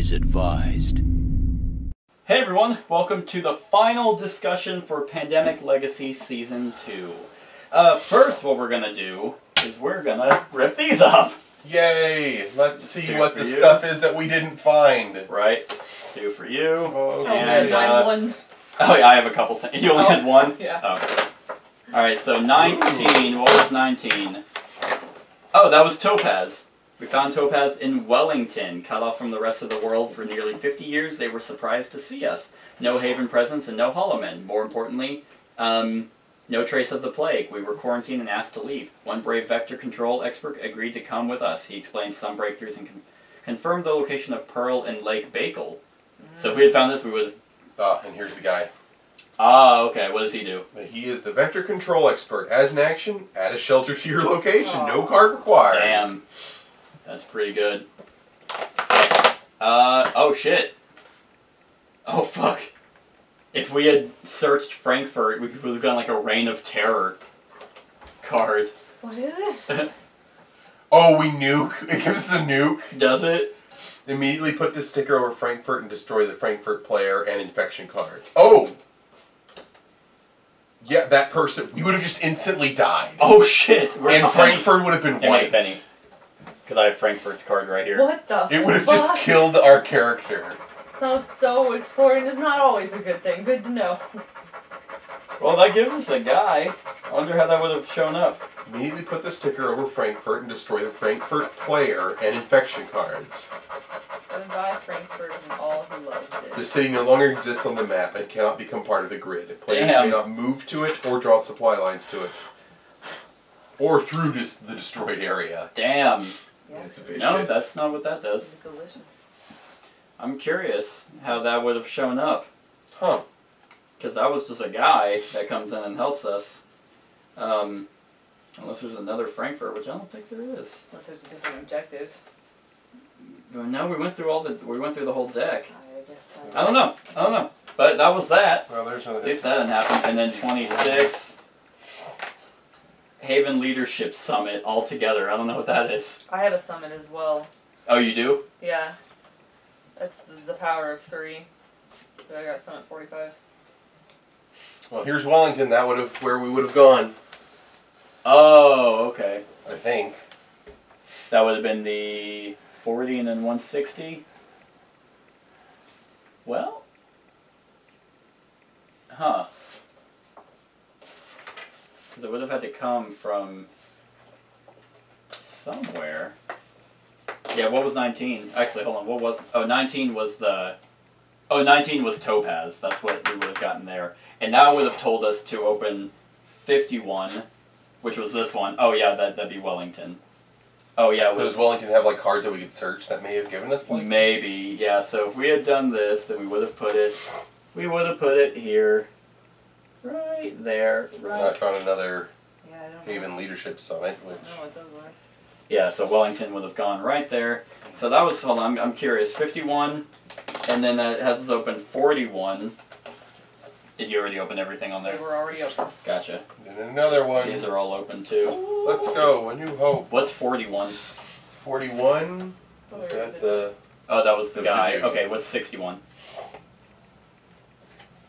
is advised. Hey everyone, welcome to the final discussion for Pandemic Legacy Season 2. First what we're gonna do is we're gonna rip these up. Yay! Let's see Two what for the you. stuff is that we didn't find. Right, 2 for you. Oh, Oh, And, man, one. Oh yeah, I have a couple things. You only had one? Yeah. Oh. Alright, so 19, what was 19? Oh, that was Topaz. We found Topaz in Wellington. Cut off from the rest of the world for nearly 50 years, they were surprised to see us. No Haven presence and no Hollowmen. More importantly, no trace of the plague. We were quarantined and asked to leave. One brave vector control expert agreed to come with us. He explained some breakthroughs and confirmed the location of Pearl and Lake Bakel. So if we had found this, we would have... Ah, and here's the guy. Ah, okay. What does he do? He is the vector control expert. As an action, add a shelter to your location. No card required. Damn. That's pretty good. Oh shit. Oh fuck. If we had searched Frankfurt, we could have gotten like a Reign of Terror card. What is it? Oh, we nuke. It gives us a nuke. Does it? Immediately put the sticker over Frankfurt and destroy the Frankfurt player and infection cards. Oh! Yeah, that person. We would have just instantly died. Oh shit. And Frankfurt would have been white. Penny. Because I have Frankfurt's card right here. What the It would have fuck? just killed our character. So exploring is not always a good thing. Good to know. Well, that gives us a guy. I wonder how that would have shown up. Immediately put the sticker over Frankfurt and destroy the Frankfurt player and infection cards. Goodbye, Frankfurt, and all who loved it. The city no longer exists on the map and cannot become part of the grid. Players Damn. may not move to it or draw supply lines to it. Or through the destroyed area. Damn. Yeah, It's vicious. No, that's not what that does. it's delicious. I'm curious how that would have shown up. Huh. Because that was just a guy that comes in and helps us. Unless there's another Frankfurt, which I don't think there is. Unless there's a different objective. No, we went through the whole deck. I guess so. I don't know. But that was that. Well, there's another. At least that didn't happen. And then 26. Haven Leadership Summit altogether. I don't know what that is. I have a summon as well. Oh, you do? Yeah. That's the power of 3. So I got summon 45. Well, here's Wellington. That would have where we would have gone. Oh, okay. I think. That would have been the 40 and then 160. Well. Huh. Because it would have had to come from somewhere. Yeah, what was 19? Actually, hold on. What was... Oh, 19 was the... Oh, 19 was Topaz. That's what we would have gotten there. And that would have told us to open 51, which was this one. Oh, yeah, that'd be Wellington. Oh, yeah. So does Wellington have like cards that we could search that may have given us like? Maybe, yeah. So if we had done this, then we would have put it... We would have put it here. Right there. And I Right. found another Yeah, I don't Haven Leadership Summit, which. I don't know what those were. Yeah, so Wellington would have gone right there. So that was, hold on, I'm curious, 51, and then that has us open 41. Did you already open everything on They there? were already open. Gotcha. And then another one. These are all open too. Let's go. A New Hope. What's 41? 41. Was that the? Oh, that was the That was guy. the dude. Okay, what's 61?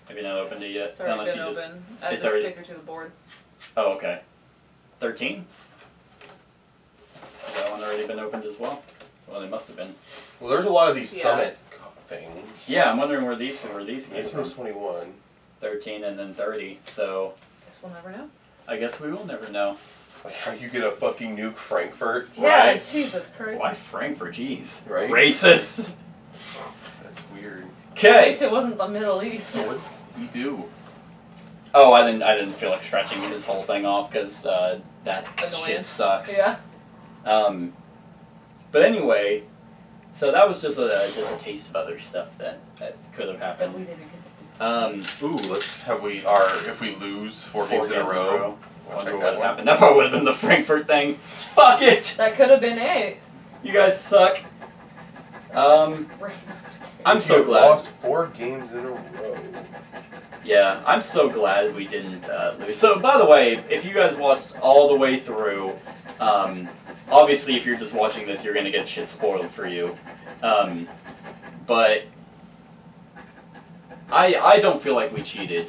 Have you not opened it yet? It's already Unless been you just... open. Add it's the already- sticker to the board. Oh, okay. 13? Has that one already been opened as well? Well, they must have been. Well, there's a lot of these Yeah. Summit things. Yeah, I'm wondering where these came This from. one's 21. 13 and then 30, so Guess we'll never know. I guess we will never know. Like how you get a fucking nuke Frankfurt. Yeah, Right. Jesus Christ. Why Frankfurt? Jeez. Right? Racist! That's weird. At Okay! least it wasn't the Middle East. What did he do? Oh, I didn't feel like scratching his whole thing off because that shit Annoyance. sucks. Yeah. But anyway, so that was just a taste of other stuff that could have That we happened. didn't get to do. Ooh, let's have if we lose four games in a row. I I'll wonder check what that would one. happen. That probably would have been the Frankfurt thing. Fuck it! That could have been it. You guys suck. I'm so You've glad. lost 4 games in a row. Yeah, I'm so glad we didn't lose. So, by the way, if you guys watched all the way through, obviously if you're just watching this, you're going to get shit spoiled for you. but I don't feel like we cheated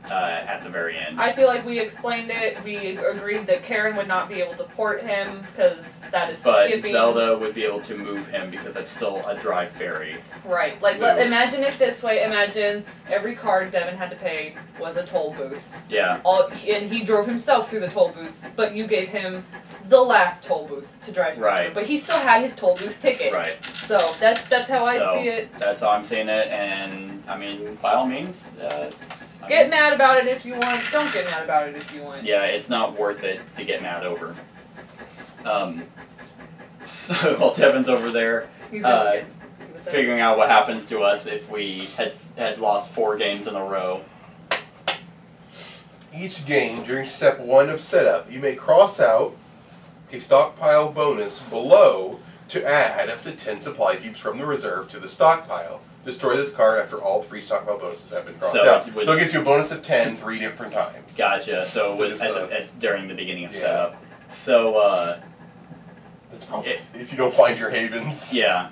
at the very end. I feel like we explained it. We agreed that Karen would not be able to port him because that is But skipping. Zelda would be able to move him because it's still a dry ferry. Right. Like, imagine it this way. Imagine every card Devin had to pay was a toll booth. Yeah. And he drove himself through the toll booths, but you gave him the last toll booth to drive through. Right. But he still had his toll booth ticket. Right. So that's how I see it. That's how I'm seeing it, and I mean, by all means, Get mad about it if you want. Don't get mad about it if you want. yeah, it's not worth it to get mad over. So while Devin's over there, He's figuring out what happens to us if we had lost 4 games in a row. Each game during step 1 of setup, you may cross out a stockpile bonus below to add up to 10 supply cubes from the reserve to the stockpile. Destroy this card after all 3 stockpile bonuses have been crossed out. So it gives you a bonus of 10 3 different times. Gotcha. So during the beginning of setup. So that's probably if you don't find your havens. Yeah.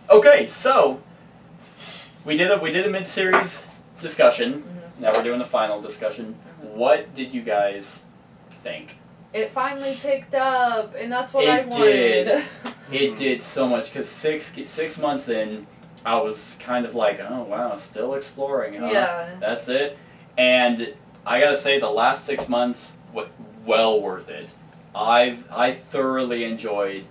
Okay, so we did a mid-series discussion. Mm-hmm. Now we're doing the final discussion. Mm-hmm. What did you guys think? It finally picked up, and that's what I wanted. It did so much, because 6 months in, I was kind of like, oh wow, still exploring, huh? Yeah. That's it. And I gotta say, the last 6 months, well worth it. I thoroughly enjoyed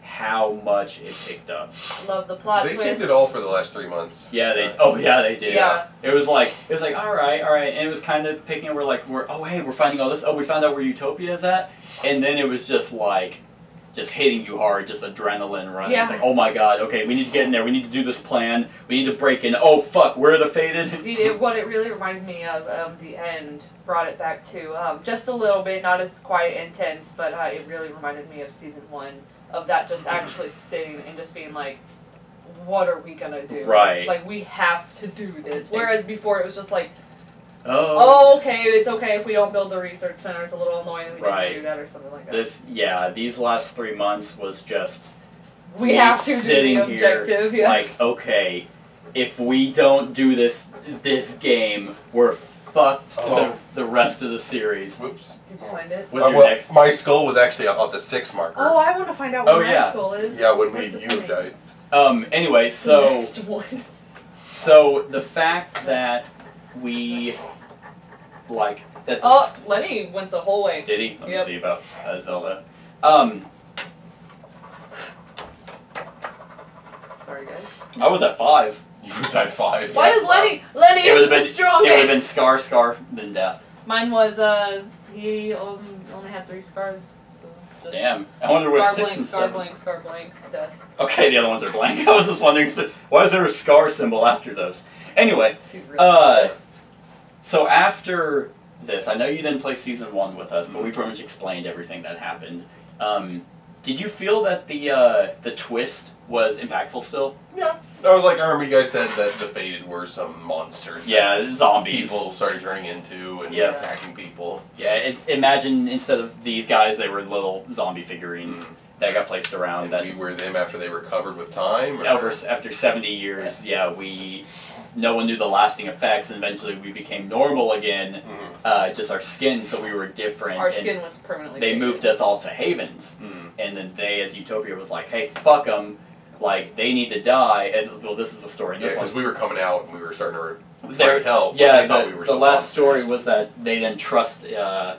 how much it picked up. Love the plot twist. They saved it all for the last 3 months. Yeah, they did. Yeah. It was like all right, and it was kind of picking. We're finding all this. Oh, we found out where Utopia is at, and then it was just hitting you hard, just adrenaline running. Yeah. It's like, oh my god, okay, we need to get in there. We need to do this plan. We need to break in. Oh fuck, where are the Fated? What it really reminded me of the end, brought it back to just a little bit, not as quite intense, but it really reminded me of season 1. Of that just actually sitting and just being like, what are we gonna do? Right. Like, we have to do this. Whereas before it was just like, oh okay, it's okay if we don't build the research center. It's a little annoying that we didn't do that or something like that. These last 3 months was just we have to do the objective. Here, like, okay, if we don't do this game, we're fucked the rest of the series. Whoops. Did you find it? Next? My skull was actually on the 6 marker. Oh, I want to find out what my skull is. Yeah, when you died. Anyway, so next one. So the fact that we that. Lenny went the whole way. Did he? Let me see about Zelda. Sorry, guys. I was at 5. You died 5. Why is Lenny? Lenny is the strongest. It would have been Scar, then death. Mine was he only had 3 scars. So damn. I wonder what 6 and 7. Scar blank, death. Okay, the other ones are blank. I was just wondering why is there a scar symbol after those? Anyway, so after this, I know you didn't play season 1 with us, but we pretty much explained everything that happened. Did you feel that the twist was impactful still? Yeah. I remember you guys said that the Fated were some monsters. Yeah, zombies. People started turning into and attacking people. Yeah, imagine instead of these guys, they were little zombie figurines that got placed around. And we were them after they recovered with time? After 70 years, no one knew the lasting effects, and eventually we became normal again. Just our skin, so we were different. Our skin was permanently They moved us all to Havens. And then they, as Utopia, was like, hey, fuck them. Like, they need to die. And, well, this is the story. Yeah, because we were coming out and we were starting to try to help. Yeah, they thought we were the last monsters. story was that they didn't trust, I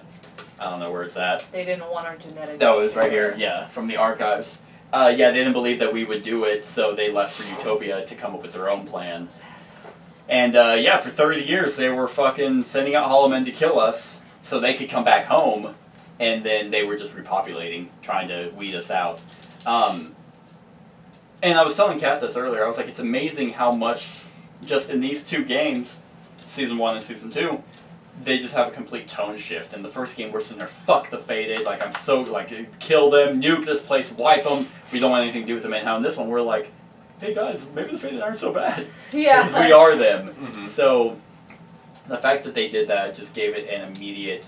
don't know where it's at. They didn't want our genetics. No, it was right here, from the archives. They didn't believe that we would do it, so they left for Utopia to come up with their own plan. And, for 30 years they were fucking sending out hollow men to kill us so they could come back home, and then they were just repopulating, trying to weed us out. And I was telling Kat this earlier, I was like, it's amazing how much, just in these 2 games, Season 1 and Season 2, they just have a complete tone shift. In the first game, we're sitting there, fuck the Fated, like, I'm so, kill them, nuke this place, wipe them, we don't want anything to do with them. And now in this one, we're like, hey guys, maybe the Fated aren't so bad. Yeah. Because we are them. So, the fact that they did that just gave it an immediate,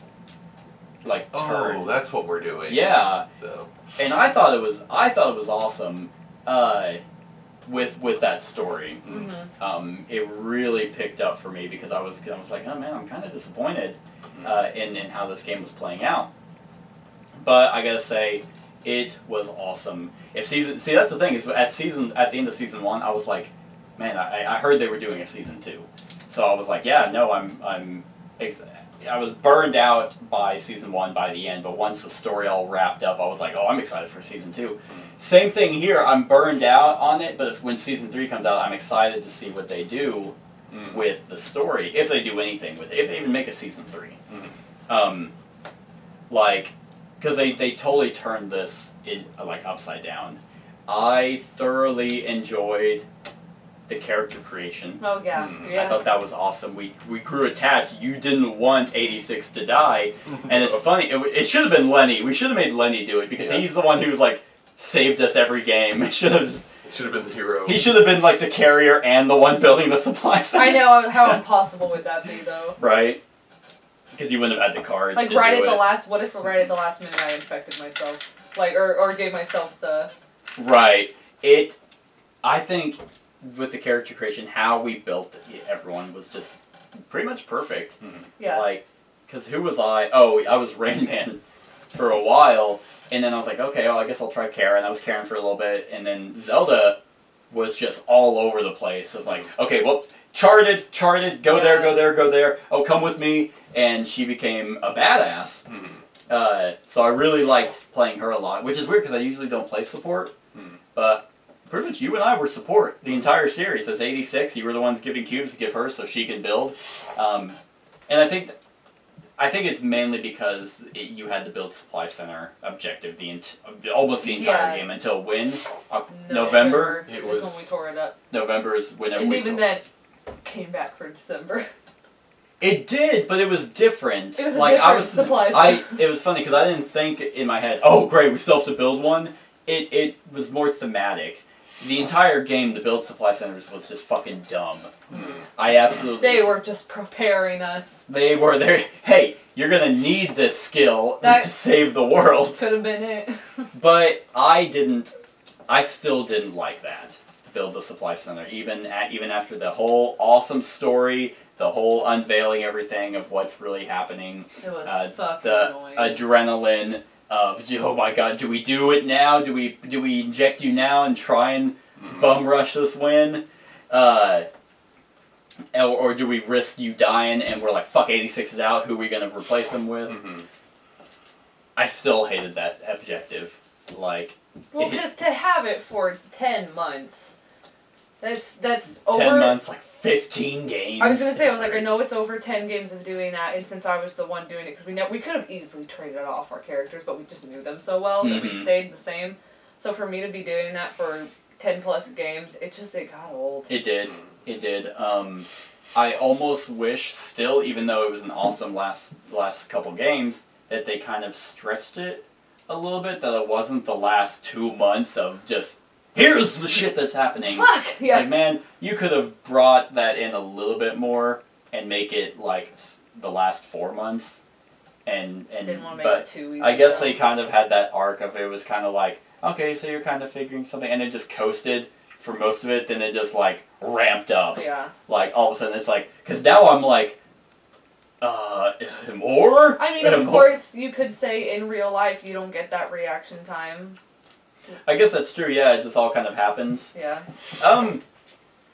turn. Oh, that's what we're doing. Yeah. So. And I thought it was awesome. with that story. Mm-hmm. It really picked up for me because I was like, oh man, I'm kind of disappointed in how this game was playing out. But I gotta say, it was awesome. If that's the thing is at the end of season 1, I was like, man, I heard they were doing a season 2, so I was like, yeah, no, I was burned out by season 1 by the end, but once the story all wrapped up, I was like, oh, I'm excited for season 2. Same thing here. I'm burned out on it, but when season 3 comes out, I'm excited to see what they do with the story, if they do anything with it, if they even make a season 3. Because they totally turned this upside down. I thoroughly enjoyed the character creation. Oh yeah, I thought that was awesome. We grew attached. You didn't want 86 to die, and it's funny. It should have been Lenny. We should have made Lenny do it because he's the one who's saved us every game. It should have been the hero. He should have been the carrier and the one building the supply center. I know, how impossible would that be though? Right. Because you wouldn't have had the cards. What if right at the last minute I infected myself? Or gave myself the... Right. I think with the character creation, how we built everyone was just pretty much perfect. Yeah. Because who was I? Oh, I was Rain Man for a while, and then I was like, okay, well, I guess I'll try Karen. I was Karen for a little bit, and then Zelda was just all over the place. It was like, okay, well, charted, go there, go there, go there. Oh, come with me. And she became a badass. So I really liked playing her a lot, which is weird because I usually don't play support. But pretty much you and I were support the entire series. As 86, you were the ones giving cubes to give her so she can build. And I think it's mainly because you had the build supply center objective almost the entire game until when? November? It was when we tore it up. November is whenever and even then, came back for December. It did, but it was different. It was a different supply center. It was funny because I didn't think in my head, oh great, we still have to build one. It was more thematic. The entire game, the build supply centers was just fucking dumb. I absolutely... They were just preparing us. They were there. Hey, you're gonna need this skill to save the world. Could have been it. But I still didn't like that. Build the supply center. Even after the whole awesome story, the whole unveiling everything of what's really happening. It was fucking annoying. Adrenaline of, oh my god, do we do it now? Do we inject you now and try and bum rush this win? Or do we risk you dying and we're like, fuck, 86 is out, who are we going to replace him with? I still hated that objective. Well, because to have it for 10 months, that's over... 10 months, 15 games. I was going to say, I know it's over 10 games of doing that, and since I was the one doing it, because we could have easily traded off our characters, but we just knew them so well that we stayed the same. So for me to be doing that for 10 plus games, it got old. It did. It did. I almost wish still, even though it was an awesome last couple games, that they kind of stretched it a little bit, that it wasn't the last 2 months of just, here's the shit that's happening. Fuck! Yeah. It's man, you could have brought that in a little bit more and make it the last 4 months. And didn't want to make it too easy. I guess they kind of had that arc of it was kind of okay, so you're kind of figuring something, and it just coasted for most of it, then it just ramped up. Yeah. All of a sudden it's because now I'm more? I mean, of course, you could say in real life you don't get that reaction time. I guess that's true, yeah, it just all kind of happens. Yeah.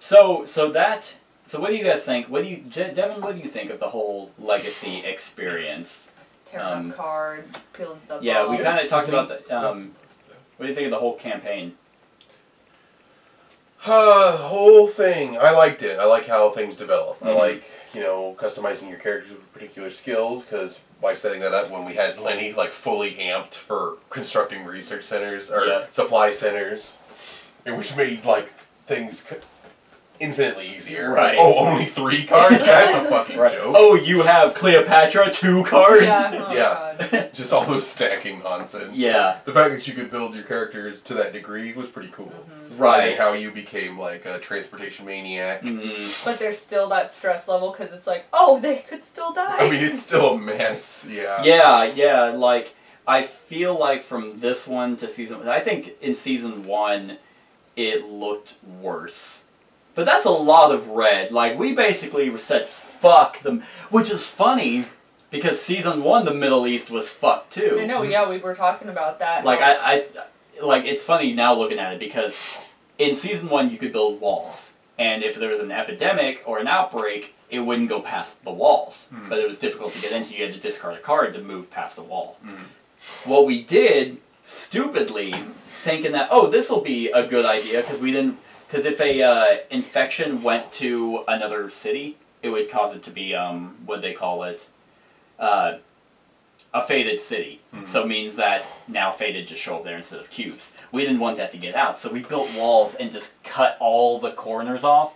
So what do you guys think? Devin, what do you think of the whole Legacy experience? Tearing up cards, peeling stuff off. Yeah, we kind of talked about the, what do you think of the whole campaign? The whole thing, I liked it. I like how things develop. I like, customizing your characters with particular skills, because by setting that up when we had Lenny, fully amped for constructing research centers, or supply centers, which made, things infinitely easier. Right. Only 3 cards? That's a fucking joke. Oh, you have Cleopatra 2 cards? Yeah. Just all those stacking nonsense. Yeah. The fact that you could build your characters to that degree was pretty cool. Right. And how you became a transportation maniac. But there's still that stress level because it's they could still die. I mean, it's still a mess. Yeah. Yeah. I feel from this one to season... I think in season 1... it looked worse. But that's a lot of red. Like, we basically said, fuck them. Which is funny, because Season 1, the Middle East was fucked too. I know, yeah, we were talking about that. Like, like, it's funny now looking at it, because in Season 1, you could build walls. And if there was an epidemic or an outbreak, it wouldn't go past the walls. But it was difficult to get into. You had to discard a card to move past a wall. What we did, stupidly, thinking that, oh, this will be a good idea, because if a infection went to another city, it would cause it to be, what they call it, a faded city. So it means that now faded just show up there instead of cubes. We didn't want that to get out, so we built walls and just cut all the corners off.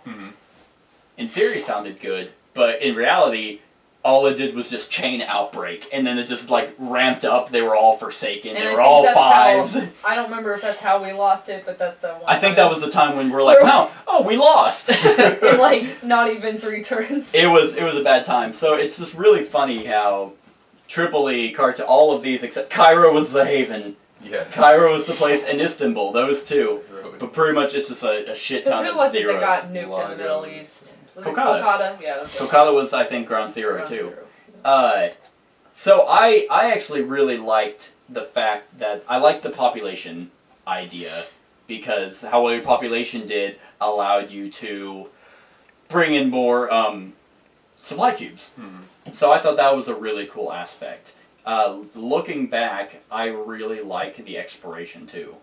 In theory, sounded good, but in reality, all it did was just chain outbreak, and then it just like ramped up. They were all forsaken. And they were all fives. I don't remember if that's how we lost it, but that's the one. I think that was the time when we're like, no, oh, we lost. In like not even 3 turns. It was a bad time. So it's just really funny how Tripoli, Karta, all of these except Cairo was the haven. Yeah. Cairo was the place, and Istanbul, those two. But pretty much it's just a shit ton of zeros. Who was it that got nuked in the Middle East? Was it Kolkata. Kolkata? Yeah. Kolkata was, I think, ground zero too. So I actually really liked the fact that I liked the population idea, because how well your population did allowed you to bring in more supply cubes. So I thought that was a really cool aspect. Looking back, I really like the exploration too.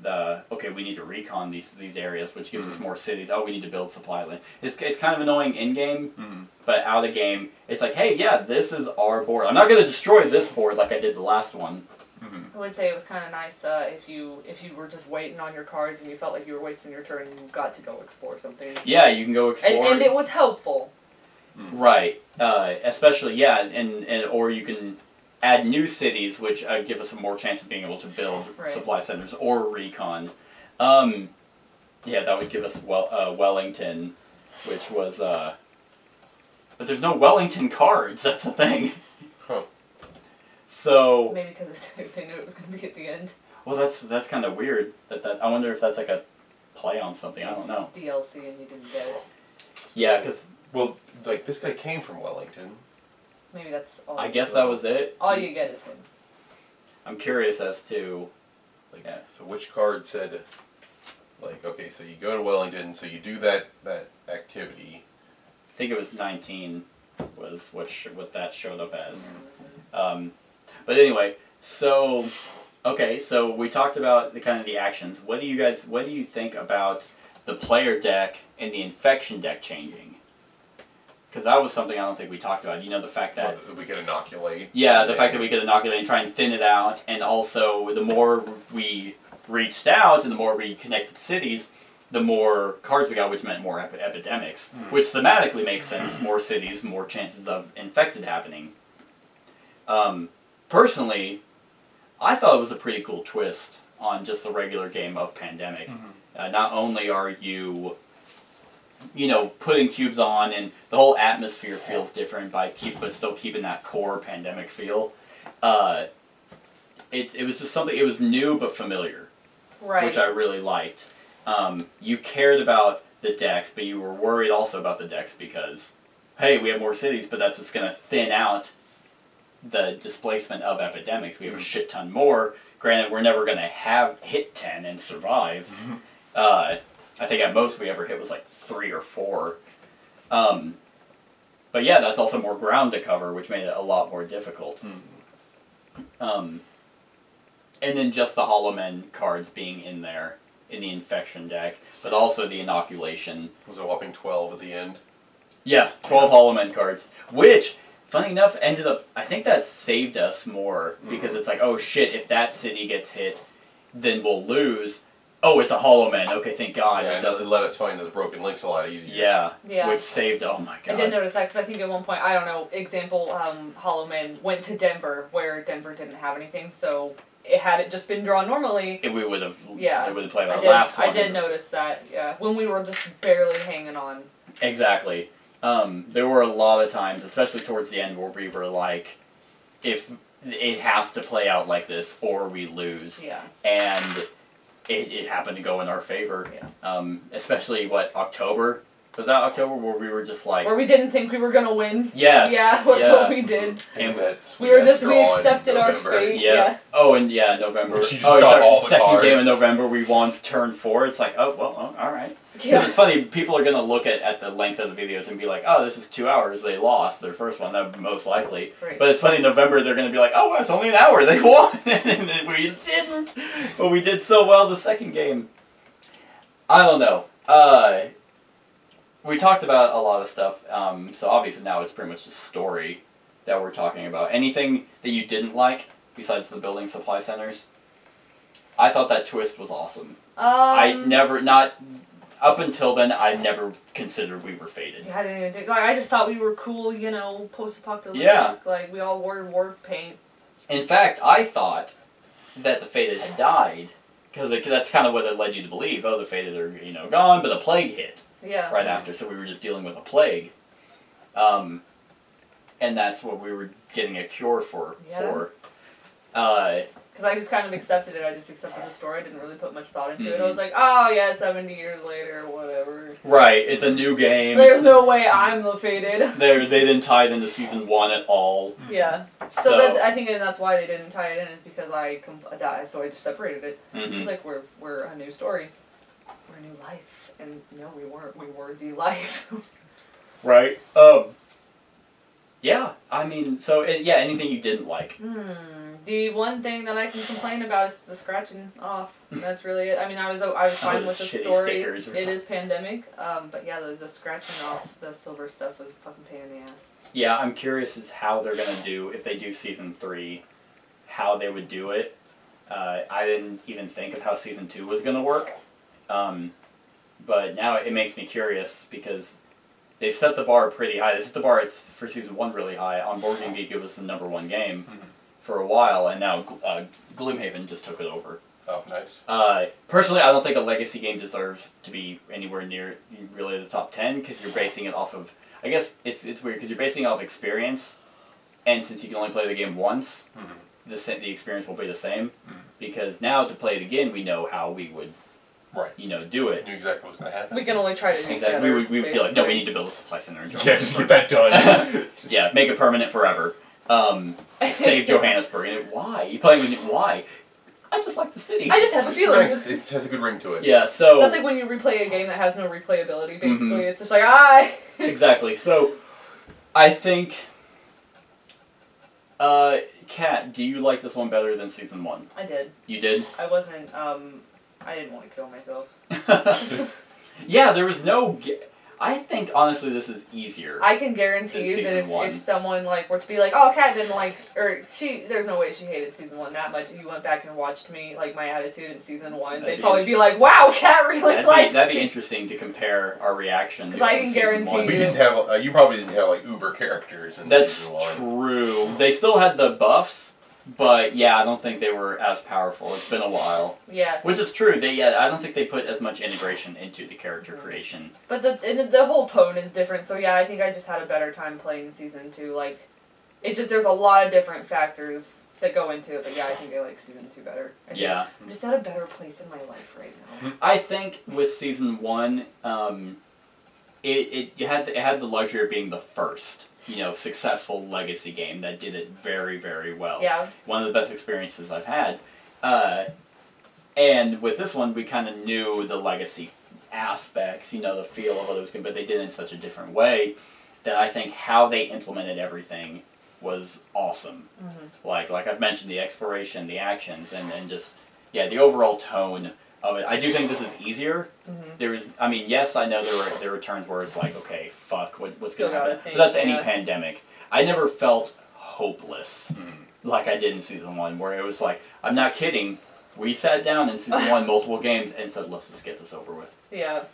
Okay, we need to recon these areas, which gives us more cities. Oh, we need to build supply land. It's kind of annoying in game, but out of the game, it's like, hey, yeah, this is our board. I'm not going to destroy this board like I did the last one. I would say it was kind of nice if you were just waiting on your cards and you felt like you were wasting your turn and you got to go explore something. Yeah, you can go explore. And it was helpful. Right. Especially, yeah, and or you can add new cities, which give us a more chance of being able to build supply centers or recon. Yeah, that would give us Wellington, which was but there's no Wellington cards. That's the thing. So maybe because they knew it was going to be at the end. Well, that's kind of weird. That I wonder if that's like a play on something. I don't know. DLC and you didn't get it. Yeah, because like this guy came from Wellington. Maybe that's all. I guess that was it. All you get is him. I'm curious as to, so which card said, like, okay, so you go to Wellington, so you do that activity. I think it was 19 was what that showed up as. But anyway, so okay, so we talked about the actions. What do you think about the player deck and the infection deck changing? Because that was something I don't think we talked about. You know, the fact that we could inoculate. Yeah, the fact that we could inoculate and try and thin it out, and also the more we reached out and the more we connected cities, the more cards we got, which meant more epidemics, which thematically makes sense. More cities, more chances of infected happening. Personally, I thought it was a pretty cool twist on just the regular game of Pandemic. Not only are you putting cubes on, and the whole atmosphere feels different but still keeping that core Pandemic feel. It was just something. It was new but familiar, which I really liked. You cared about the decks, but you were worried also about the decks because, hey, we have more cities, but that's just going to thin out the displacement of epidemics. We have a shit ton more. Granted, we're never going to hit 10 and survive. I think at most we ever hit was like 3 or 4. But yeah, that's also more ground to cover, which made it a lot more difficult. And then just the Hollow Men cards being in there in the infection deck, but also the inoculation. Was a whopping 12 at the end? Yeah, 12 Hollow Men cards, which, funny enough, ended up, I think that saved us more, because it's like, oh shit, if that city gets hit, then we'll lose. Oh, it's a Hollow Man. Okay, thank God. Yeah, it doesn't let us find those broken links a lot easier. Yeah. Which saved, oh my God. I did notice that, because I think at one point, I don't know, example, Hollow Man went to Denver, where Denver didn't have anything, so had it just been drawn normally, we would have played our last last one. I did notice that, yeah, when we were just barely hanging on. Exactly. There were a lot of times, especially towards the end, where we were like, if it has to play out like this or we lose. Yeah. And it happened to go in our favor. Yeah. Especially October. Was that October where we were just like... Where we didn't think we were going to win. Yes. Yeah, what we did. And we accepted our fate. Yeah. Oh, and November. Second game in November, we won turn 4. It's like, oh, well, all right. Yeah. It's funny, people are going to look at the length of the videos and be like, oh, this is 2 hours. They lost their first one. That would be most likely. Right. But it's funny, in November, they're going to be like, oh, well, it's only an hour. They won. And we didn't. But we did so well the second game. I don't know. We talked about a lot of stuff, so obviously now it's pretty much the story that we're talking about. Anything that you didn't like, besides the building supply centers? I thought that twist was awesome. Up until then, I never considered we were fated. Yeah, I didn't even think, I just thought we were cool, post-apocalyptic. Yeah. Like, we all wore war paint. In fact, I thought that the fated had died, because that's kind of what it led you to believe. Oh, the fated are, gone, but a plague hit. Yeah. Right after, so we were just dealing with a plague. And that's what we were getting a cure for. Because I just kind of accepted it. I just accepted the story. I didn't really put much thought into it. I was like, oh, yeah, 70 years later, whatever. Right. It's a new game. There's no way I'm the fated. They didn't tie it into Season 1 at all. Yeah. So I think that's why they didn't tie it in, is because I died, so I just separated it. It was like, we're a new story. We're a new life. And no, we weren't. We were the life. Right. Yeah. I mean, so anything you didn't like? The one thing that I can complain about is the scratching off. That's really it. I mean, I was fine with the story. It is pandemic. But yeah, the scratching off the silver stuff was a fucking pain in the ass. Yeah, I'm curious as how they're gonna do, if they do Season 3, how they would do it. I didn't even think of how Season 2 was gonna work. But now it makes me curious, because they've set the bar pretty high. They set the bar for Season 1 really high. On Board Game Geek, it was the #1 game for a while, and now Gloomhaven just took it over. Oh, nice. Personally, I don't think a legacy game deserves to be anywhere near really the top 10, because you're basing it off of... I guess it's weird, because you're basing it off experience, and since you can only play the game once, the experience will be the same. Because now, to play it again, we know how we would... Right. Do it. Knew exactly what's going to happen. We can only try to do exactly. We would be like, no, we need to build a supply center in Johannesburg. Yeah, just get that done. Yeah, make it permanent forever. Save Johannesburg. And why? You playing with why? I just like the city. I just have a feeling. Nice. It has a good ring to it. Yeah, so... That's like when you replay a game that has no replayability, basically. It's just like, Exactly. So, I think... Kat, do you like this one better than Season 1? I did. You did? I wasn't, I didn't want to kill myself. Yeah, there was no... I think, honestly, this is easier. I can guarantee you that if someone, were to be like, oh, Kat didn't there's no way she hated Season 1 that much, and you went back and watched me, my attitude in Season 1, they'd probably be like, wow, Kat really likes it. That'd be interesting to compare our reactions. Because I can guarantee you. We didn't have, you probably didn't have, Uber characters in Season 1. That's true. They still had the buffs. But yeah, I don't think they were as powerful. It's been a while. Yeah. Which is true. I don't think they put as much integration into the character creation. But the whole tone is different. So yeah, I think I just had a better time playing Season 2. There's a lot of different factors that go into it. But yeah, I think I like Season 2 better. I'm just at a better place in my life right now. I think with Season 1, it had the luxury of being the first. Successful legacy game that did it very, very well. Yeah. One of the best experiences I've had. And with this one, we kind of knew the legacy aspects, the feel of what it was good, but they did it in such a different way that I think how they implemented everything was awesome. Like I've mentioned, the exploration, the actions, and just, the overall tone of it. I do think this is easier. Yes, I know there were turns where it's like, okay, fuck, what's going to happen? But that's any pandemic. I never felt hopeless like I did in Season 1, where it was like, I'm not kidding, we sat down in Season 1 multiple games and said, let's just get this over with. Yeah.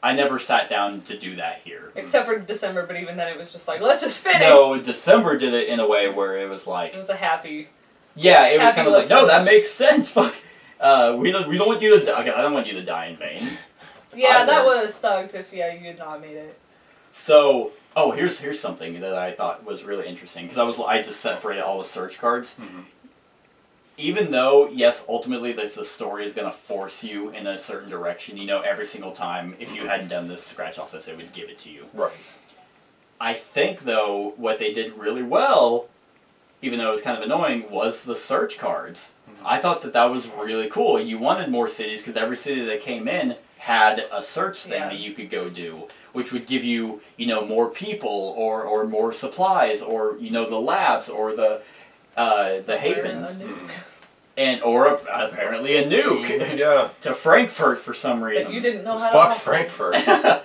I never sat down to do that here. Except for December, but even then it was just like, let's just finish! No, December did it in a way where it was like... It was a happy... Yeah, it was kind of like, no, that makes sense, fuck. We don't want you to die. I don't want you to die in vain. Yeah, that would have sucked if you had not made it. So, here's something that I thought was really interesting, because I just separated all the search cards. even though, yes, ultimately the story is going to force you in a certain direction, you know, every single time, if you hadn't done this, scratch off this, it would give it to you. Right. I think, though, what they did really well, even though it was kind of annoying, was the search cards. I thought that was really cool. You wanted more cities because every city that came in had a search thing that you could go do, which would give you, you know, more people or more supplies or, you know, the labs or the havens. Or apparently a nuke. Yeah. To Frankfurt for some reason. That you didn't know how to Fuck operate. Frankfurt.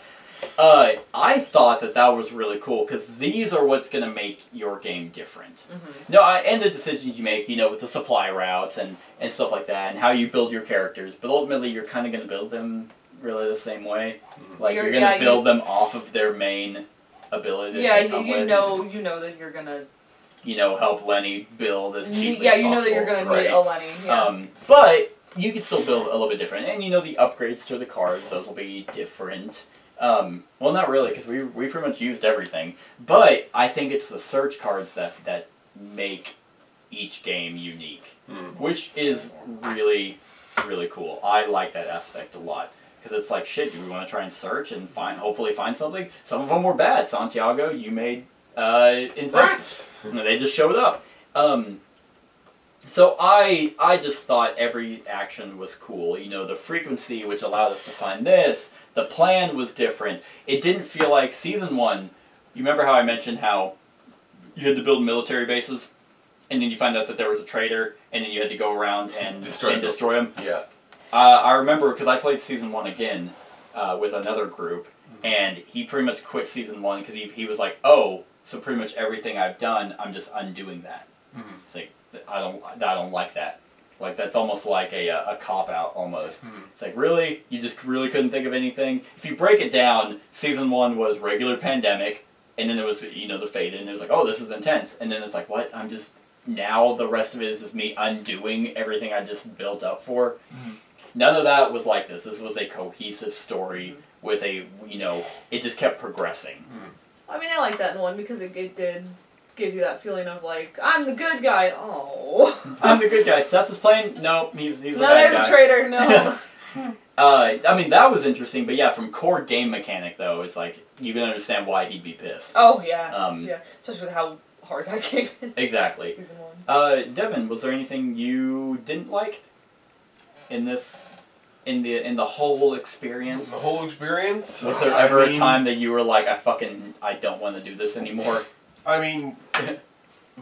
I thought that was really cool because these are what's going to make your game different. No, and the decisions you make, you know, with the supply routes and stuff like that, and how you build your characters. But ultimately, you're kind of going to build them really the same way. Like you're going to build them off of their main ability. Yeah, you know that you're gonna. You know, help Lenny build as cheaply as possible. Yeah, you know that you're gonna need a Lenny. Yeah. But you can still build a little bit different, and you know the upgrades to the cards; those will be different. Well, not really, because we pretty much used everything. But I think it's the search cards that make each game unique, which is really, really cool. I like that aspect a lot. Because it's like, shit, do we want to try and search and hopefully find something? Some of them were bad. Santiago, you made Rats! They just showed up. So I just thought every action was cool. You know, the frequency, which allowed us to find this. The plan was different. It didn't feel like Season 1. You remember how I mentioned how you had to build military bases? And then you find out that there was a traitor, and then you had to go around and destroy them? Yeah. I remember, because I played Season 1 again with another group, and he pretty much quit Season 1 because he was like, oh, so pretty much everything I've done, I'm just undoing that. It's like, I don't like that. Like, that's almost like a cop-out, almost. It's like, really? You just really couldn't think of anything? If you break it down, Season 1 was regular pandemic, and then there was, you know, the fade, and it was like, oh, this is intense. And then it's like, what? Now the rest of it is just me undoing everything I just built up for. None of that was like this. This was a cohesive story with a, you know, it just kept progressing. I mean, I like that one because it did give you that feeling of like, I'm the good guy. Oh. I'm the good guy. Seth is playing? No, he's the bad guy. No, there's a traitor. No. I mean, that was interesting, but yeah, from core game mechanic, though, it's like, you can understand why he'd be pissed. Oh, yeah. Yeah, especially with how hard that game is. Exactly. Season 1. Devin, was there anything you didn't like in this, in the whole experience? The whole experience? Was there ever a time that you were like, I don't want to do this anymore? I mean,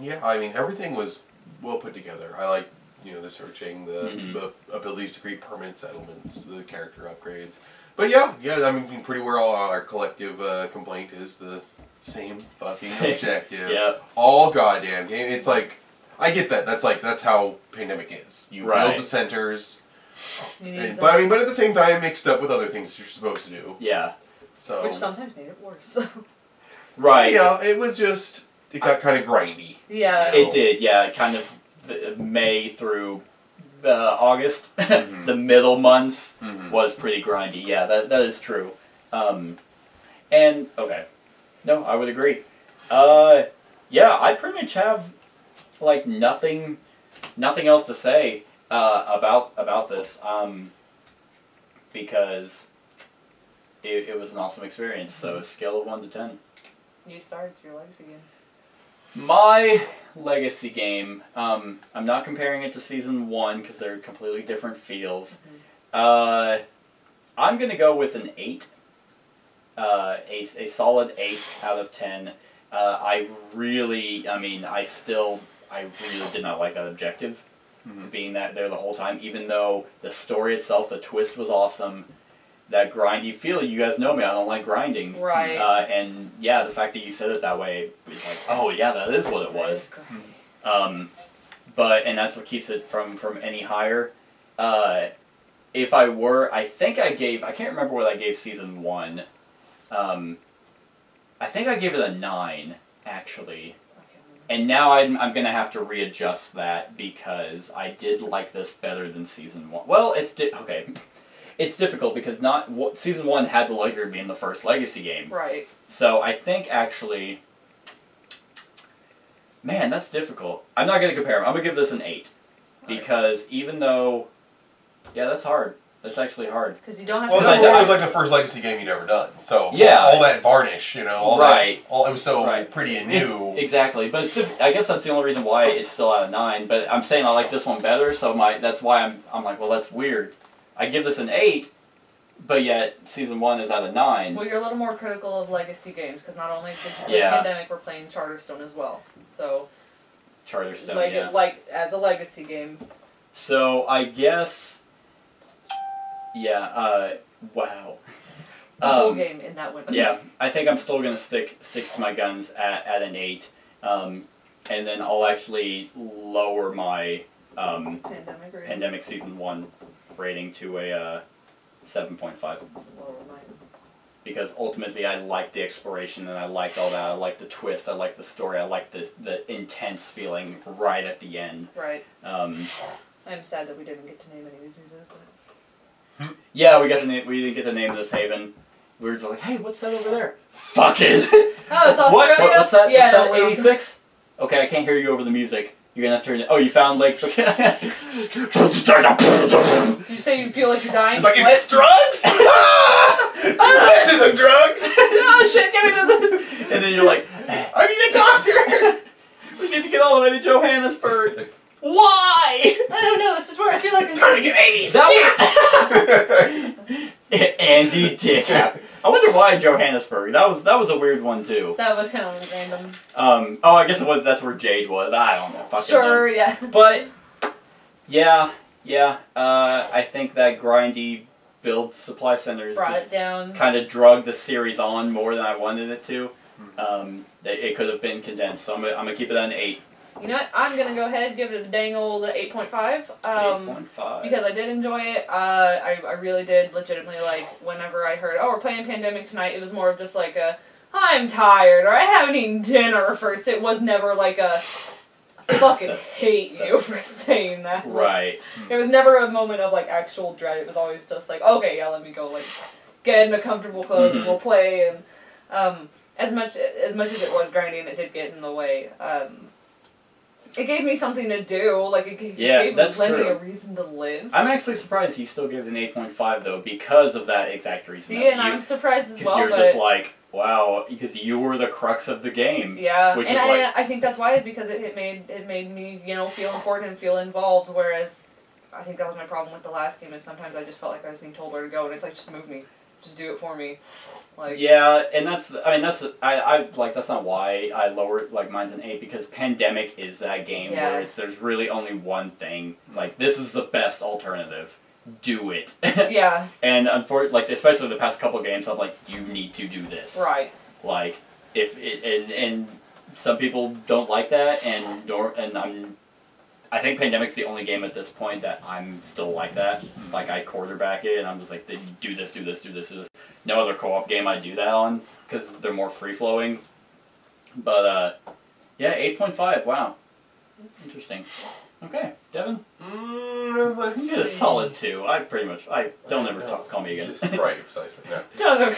yeah, I mean, everything was well put together. I like, you know, the searching, the abilities to create permanent settlements, the character upgrades. But yeah, I mean, pretty well our collective complaint is the same fucking objective. Yeah. All goddamn game. It's like, I get that. That's how Pandemic is. You build the centers. But at the same time, mixed up with other things that you're supposed to do. Yeah. So. Which sometimes made it worse. Right. Yeah, it was just, it got kind of grindy. Yeah. It did, yeah. Kind of May through August, the middle months was pretty grindy. Yeah, that is true. And, okay. No, I would agree. Yeah, I pretty much have, like, nothing else to say about this, because it was an awesome experience. So, scale of 1 to 10. You start, it's your legacy game. My legacy game, I'm not comparing it to Season 1 because they're completely different feels. I'm going to go with an 8. A solid 8 out of 10. I really did not like that objective, being that there the whole time, even though the story itself, the twist was awesome. That grindy feel, you guys know me, I don't like grinding. Right. And yeah, the fact that you said it that way, it's like, oh yeah, that is what it was. And that's what keeps it from any higher. If I were, I can't remember what I gave Season 1. I think I gave it a 9, actually. And now I'm going to have to readjust that because I did like this better than Season 1. Well, okay. It's difficult because Season 1 had the luxury of being the first Legacy game. Right. So I think actually, man, that's difficult. I'm not going to compare them. I'm going to give this an 8. because even though, yeah, that's hard. That's actually hard. Because you don't have Well, to. Season 1 was like the first Legacy game you'd ever done, so yeah, all that varnish, you know, all right. that, it was so pretty and new. Exactly, but it's I guess that's the only reason why it's still out of 9. But I'm saying I like this one better, so that's why I'm like, well, that's weird. I give this an 8, but yet Season 1 is out of 9. Well, you're a little more critical of Legacy games because not only did the Pandemic, we're playing Charterstone as well. So. Charterstone, like as a Legacy game. So I guess. Yeah, wow. The whole game in that one. Yeah, I think I'm still going to stick to my guns at an 8. And then I'll actually lower my Pandemic Season 1 rating to a 7.5. Lower mine. Because ultimately I like the exploration and I like all that. I like the twist, I like the story, I like the intense feeling right at the end. Right. I'm sad that we didn't get to name any diseases, but... Yeah, we didn't get the name of this haven. We were just like, hey, what's that over there? Fuck it! Oh, it's Australia? What's that? Yeah, what's that, 86? Okay, I can't hear you over the music. You're gonna have to turn it... Oh, you found, like... Did you say you feel like you're dying? It's like, is this drugs? This isn't drugs! Oh shit, give me the... And then you're like... I need a doctor! We need to get all the way to Johannesburg. Why? I don't know, this is where I feel like I'm trying to get 80s. Andy Dick. I wonder why Johannesburg. That was a weird one too. That was kind of random. Oh, I guess it was. That's where Jade was. I don't know. Fucking sure, yeah. But yeah. I think that grindy build supply centers brought just it down. Kind of drug the series on more than I wanted it to. It could have been condensed. So I'm gonna keep it at an 8. You know what? I'm going to go ahead and give it a dang old 8.5. 8.5. Because I did enjoy it. I really did legitimately, like, whenever I heard, oh, we're playing Pandemic tonight, it was more of just like a, I'm tired, or I haven't eaten dinner first. It was never like a, I fucking hate you for saying that. Right. It was never a moment of, like, actual dread. It was always just like, okay, yeah, let me go, like, get into comfortable clothes and we'll play. And as much as it was grinding, it did get in the way. It gave me something to do, like it gave Lenny a reason to live. I'm actually surprised you still gave it an 8.5 though, because of that exact reason. See, and I'm surprised as well. Because you're just like, wow, because you were the crux of the game. Yeah, which and is I think that's why is because it made me, you know, feel important and feel involved. Whereas I think that was my problem with the last game is sometimes I just felt like I was being told where to go, and it's like just move me, just do it for me. Like, yeah, and that's not why I lowered, like, mine's an 8, because Pandemic is that game where there's really only one thing, like, this is the best alternative, do it. Yeah. And like, especially the past couple games, I'm like, you need to do this. Right. Like, and some people don't like that, and I think Pandemic's the only game at this point that I'm still like that. Like, I quarterback it, and I'm just like, do this. No other co-op game I do that on, because they're more free-flowing. But, yeah, 8.5, wow. Interesting. Okay, Devin? Let's see. A solid 2. Don't ever call me again. Just, right, precisely, yeah. Don't ever...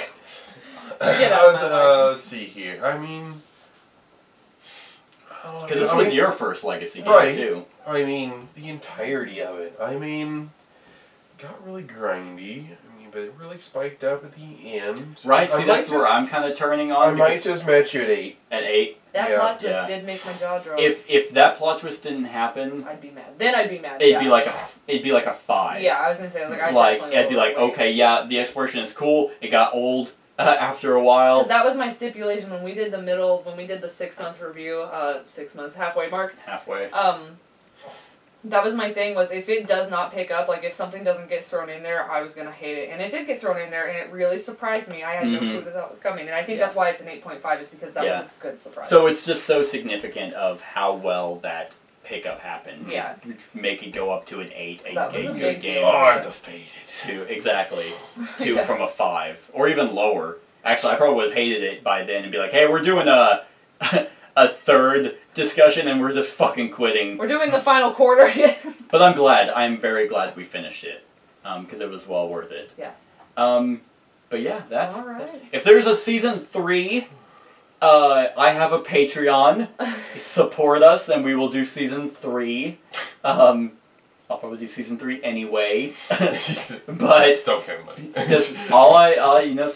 Get out of my life. Let's see here. I mean... Because this was your first Legacy game, too. I mean, the entirety of it. I mean, got really grindy. I mean, but it really spiked up at the end. Right, see, that's where I'm kind of turning on. I might just match you at 8. At 8? That plot twist did make my jaw drop. If that plot twist didn't happen... I'd be mad. Then I'd be mad, It'd be like a 5. Yeah, I was going to say, I'd be like, okay, yeah, the exploration is cool. It got old. After a while. Because that was my stipulation when we did the 6-month review, 6-month, halfway mark. Halfway. That was my thing, was if it does not pick up, like if something doesn't get thrown in there, I was going to hate it. And it did get thrown in there, and it really surprised me. I had no clue that was coming. And I think that's why it's an 8.5, is because that was a good surprise. So it's just so significant of how well that pickup happened. Yeah. Make it go up to an 8, a good game. Are the faded. Two from a 5. Or even lower. Actually, I probably would have hated it by then and be like, hey, we're doing a third discussion and we're just fucking quitting. We're doing the final quarter. But I'm glad. I'm very glad we finished it. Because it was well worth it. Yeah. But yeah, that's... All right. If there's a Season 3... I have a Patreon. Support us, and we will do Season 3. I'll probably do season 3 anyway. But don't care money. just I you know,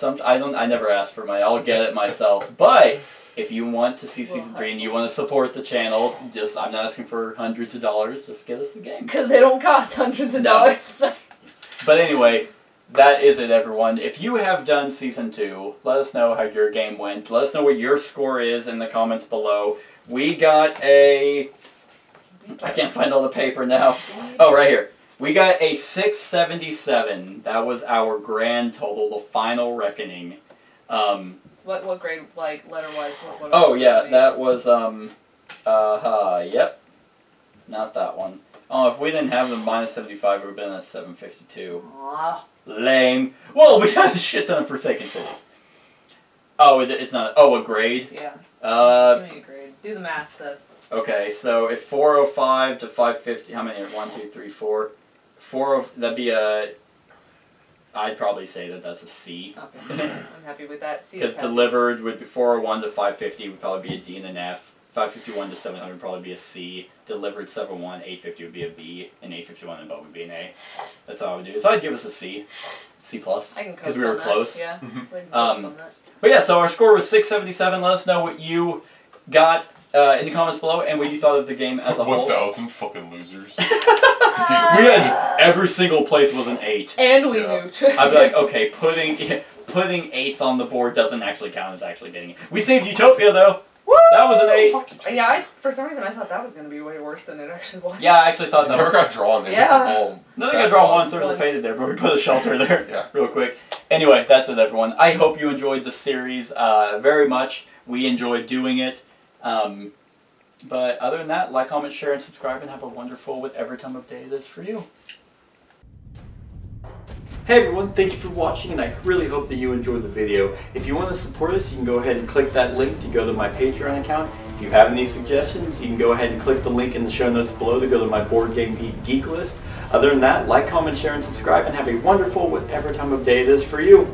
I never ask for money. I'll get it myself. But if you want to see season 3 and you want to support the channel, I'm not asking for hundreds of dollars. Just get us the game. Because they don't cost hundreds of dollars. But anyway, that is it, everyone. If you have done season 2, let us know how your game went. Let us know what your score is in the comments below. We got a... I can't find all the paper now. Oh, right here. We got a 677. That was our grand total, the final reckoning. What grade, like, letter-wise? Oh, yeah, that was, yep. Not that one. Oh, if we didn't have the minus 75, it would have been a 752. Aww. Lame. Well, we got a shit ton of Forsaken City. Oh, it's not. Oh, a grade? Yeah. Give me a grade. Do the math, Seth. Okay, so if 405 to 550, how many? 1, 2, 3, 4. 4, that'd be a... I'd probably say that's a C. Okay, I'm happy with that. C. Because delivered would be 401 to 550 would probably be a D and an F. 551 to 700 would probably be a C. Delivered 701, 850 would be a B, and 851 and above would be an A. That's all I would do. So I'd give us a C. C+. Because we were close. Yeah. But yeah, so our score was 677. Let us know what you got in the comments below and what you thought of the game as a whole. 1,000 fucking losers. We had every single place was an 8. And we knew. I'd be like, okay, putting 8s on the board doesn't actually count as actually getting it. We saved Utopia though. Woo! That was an 8. Yeah, for some reason I thought that was going to be way worse than it actually was. Yeah, I actually thought that never got drawn there. Yeah. Nothing got drawn once. There was a faded there, but we put a shelter there real quick. Anyway, that's it, everyone. I hope you enjoyed the series very much. We enjoyed doing it. But other than that, like, comment, share, and subscribe, and have a wonderful whatever time of day it is for you. Hey everyone, thank you for watching, and I really hope that you enjoyed the video. If you want to support us, you can go ahead and click that link to go to my Patreon account. If you have any suggestions, you can go ahead and click the link in the show notes below to go to my Board Game Geek list. Other than that, like, comment, share, and subscribe, and have a wonderful whatever time of day it is for you.